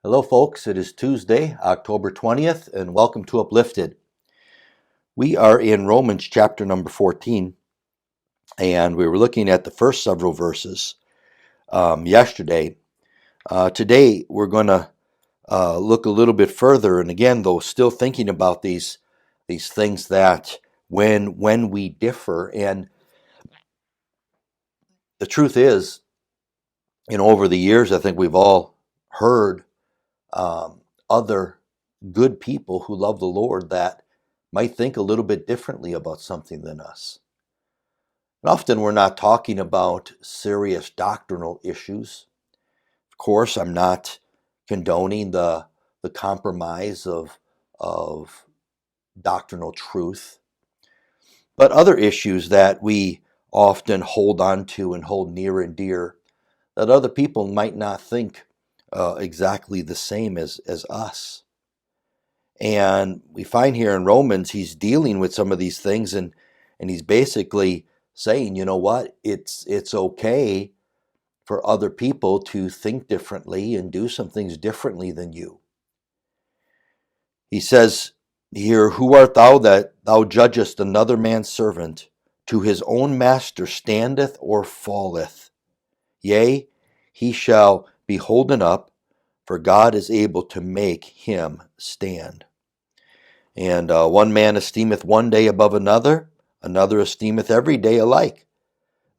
Hello, folks. It is Tuesday, October 20th, and welcome to Uplifted. We are in Romans chapter number 14, and we were looking at the first several verses yesterday. Today, we're going to look a little bit further, and again, though, still thinking about these things that when we differ, and the truth is, over the years, I think we've all heard other good people who love the Lord that might think a little bit differently about something than us. And often we're not talking about serious doctrinal issues. Of course, I'm not condoning the compromise of doctrinal truth, but other issues that we often hold on to and hold near and dear that other people might not think exactly the same as us. And we find here in Romans, he's dealing with some of these things, and he's basically saying, you know what, it's okay for other people to think differently and do some things differently than you. He says here, who art thou that thou judgest another man's servant? To his own master standeth or falleth. Yea, he shall be holden up, for God is able to make him stand. And one man esteemeth one day above another, another esteemeth every day alike.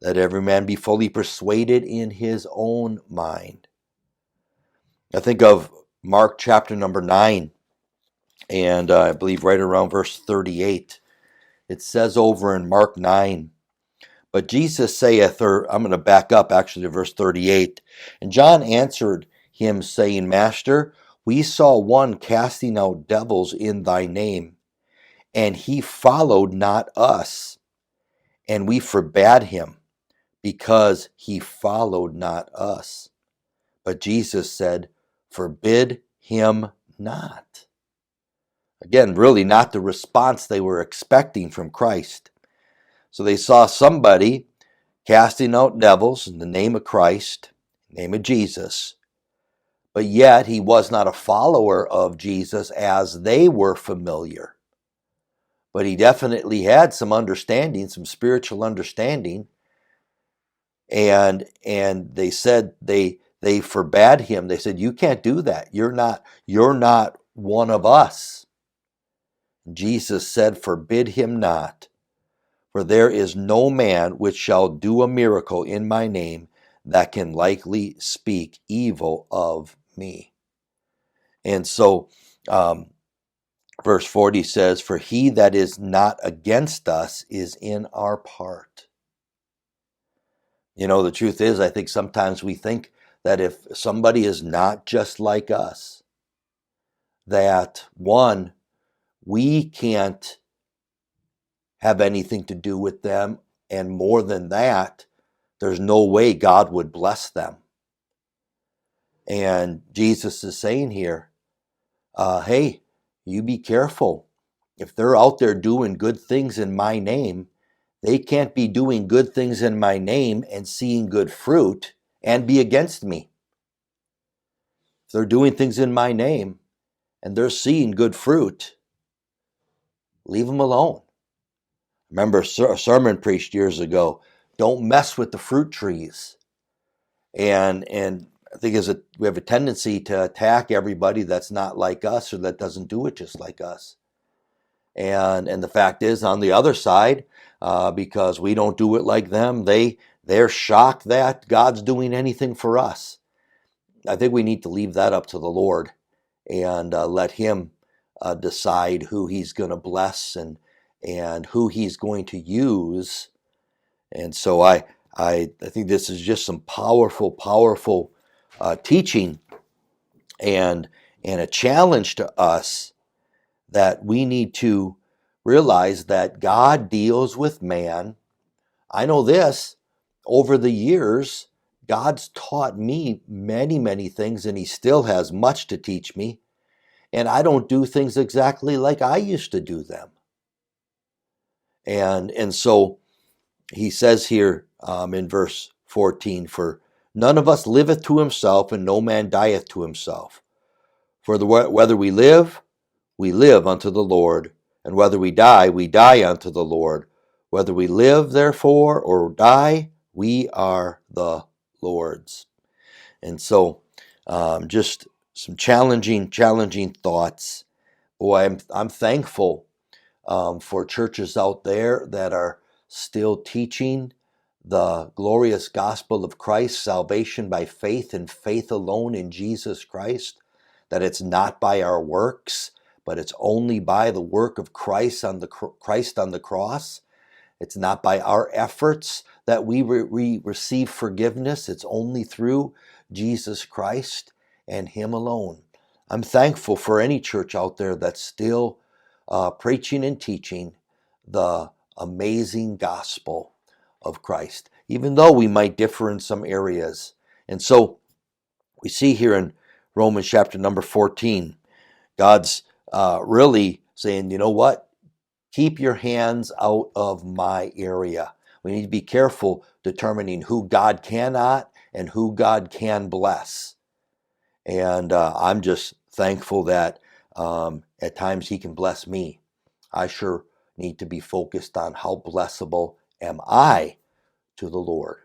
Let every man be fully persuaded in his own mind. I think of Mark chapter number 9, and I believe right around verse 38. It says over in Mark 9, but Jesus saith, or I'm going to back up actually to verse 38. And John answered him, saying, Master, we saw one casting out devils in thy name, and he followed not us, and we forbade him, because he followed not us. But Jesus said, Forbid him not. Again, really not the response they were expecting from Christ. So they saw somebody casting out devils in the name of Christ, name of Jesus, but yet he was not a follower of Jesus as they were familiar. But he definitely had some understanding, some spiritual understanding, and they said they forbade him. They said, you can't do that. You're not one of us. Jesus said, Forbid him not. For there is no man which shall do a miracle in my name that can likely speak evil of me. And so, verse 40 says, For he that is not against us is in our part. You know, the truth is, I think sometimes we think that if somebody is not just like us, that one, we can't have anything to do with them, and more than that, there's no way God would bless them. And Jesus is saying here, hey, you be careful. If they're out there doing good things in my name, they can't be doing good things in my name and seeing good fruit and be against me. If they're doing things in my name and they're seeing good fruit, leave them alone. Remember a sermon preached years ago, don't mess with the fruit trees. And I think we have a tendency to attack everybody that's not like us or that doesn't do it just like us. And the fact is, on the other side, because we don't do it like them, they're shocked that God's doing anything for us. I think we need to leave that up to the Lord and let him decide who he's going to bless and who he's going to use. And so I think this is just some powerful teaching and a challenge to us that we need to realize that God deals with man. I know this, over the years, God's taught me many things, and he still has much to teach me. And I don't do things exactly like I used to do them. And so he says here in verse 14, For none of us liveth to himself, and no man dieth to himself. For whether we live unto the Lord, and whether we die unto the Lord. Whether we live, therefore, or die, we are the Lord's. And so, just some challenging thoughts. Boy, I'm thankful for churches out there that are still teaching the glorious gospel of Christ, salvation by faith and faith alone in Jesus Christ, that it's not by our works, but it's only by the work of Christ on the cross. It's not by our efforts that we receive forgiveness. It's only through Jesus Christ and Him alone. I'm thankful for any church out there that's still preaching and teaching the amazing gospel of Christ, even though we might differ in some areas. And so we see here in Romans chapter number 14, God's really saying, you know what? Keep your hands out of my area. We need to be careful determining who God cannot and who God can bless. And I'm just thankful that at times He can bless me. I sure need to be focused on how blessable am I to the Lord.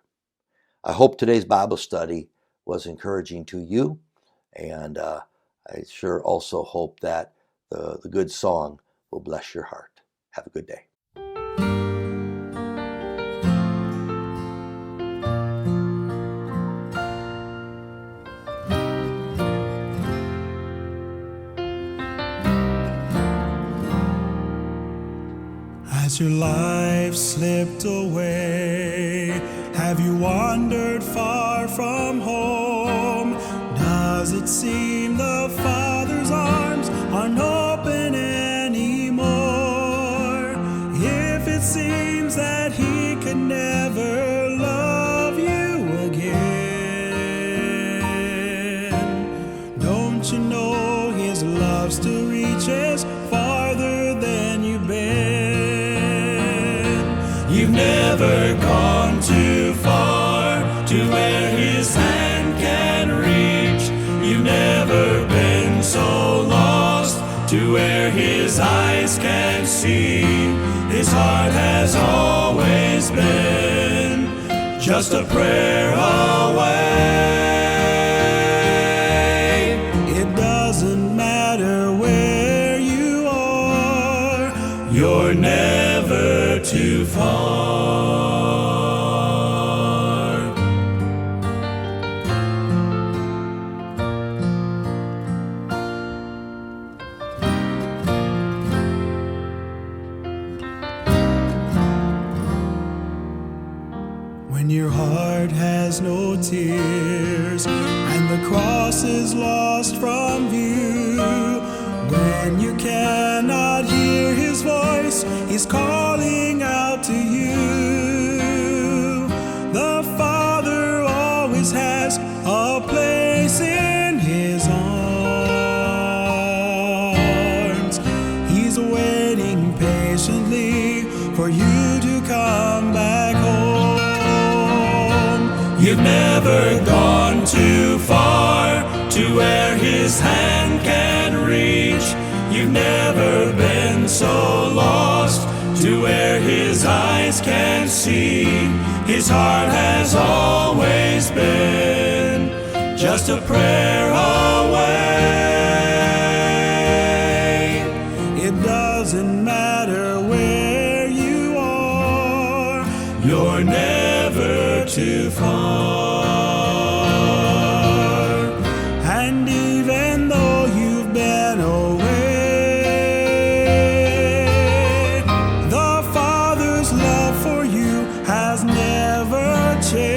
I hope today's Bible study was encouraging to you, and I sure also hope that the good song will bless your heart. Have a good day. Has your life slipped away? Have you wandered far from home? Does it seem the Father's arms aren't open anymore? If it seems that He can never love you again, don't you know His love still reaches farther than you've been? You've never gone too far to where His hand can reach. You've never been so lost to where His eyes can see. His heart has always been just a prayer away. It doesn't matter where you are, you're never too far. When your heart has no tears and the cross is lost from view, when you cannot hear His voice, He's calling out to you. The Father always has a place in His arms. He's waiting patiently for you to come back home. You've never gone too far to where His hand can reach. You've never been so lost to where His eyes can see. His heart has always been just a prayer away. It doesn't matter where you are, you're never too far. And even though you've been away, the Father's love for you has never changed,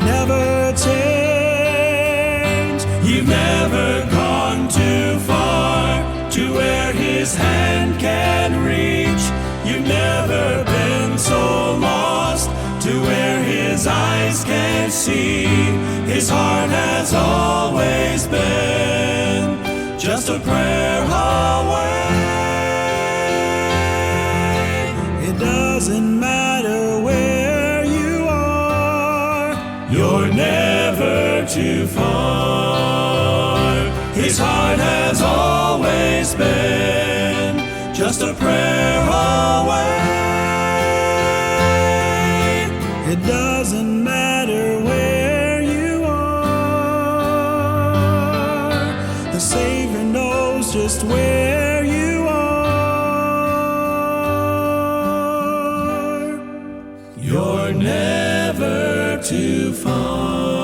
never changed. You've never gone too far to where His hand can reach. You've never been so lost to where His eyes can see. His heart has always been just a prayer away. It doesn't matter where you are, you're never too far. always been just a prayer away. It doesn't matter where you are, the Savior knows just where you are. You're never too far.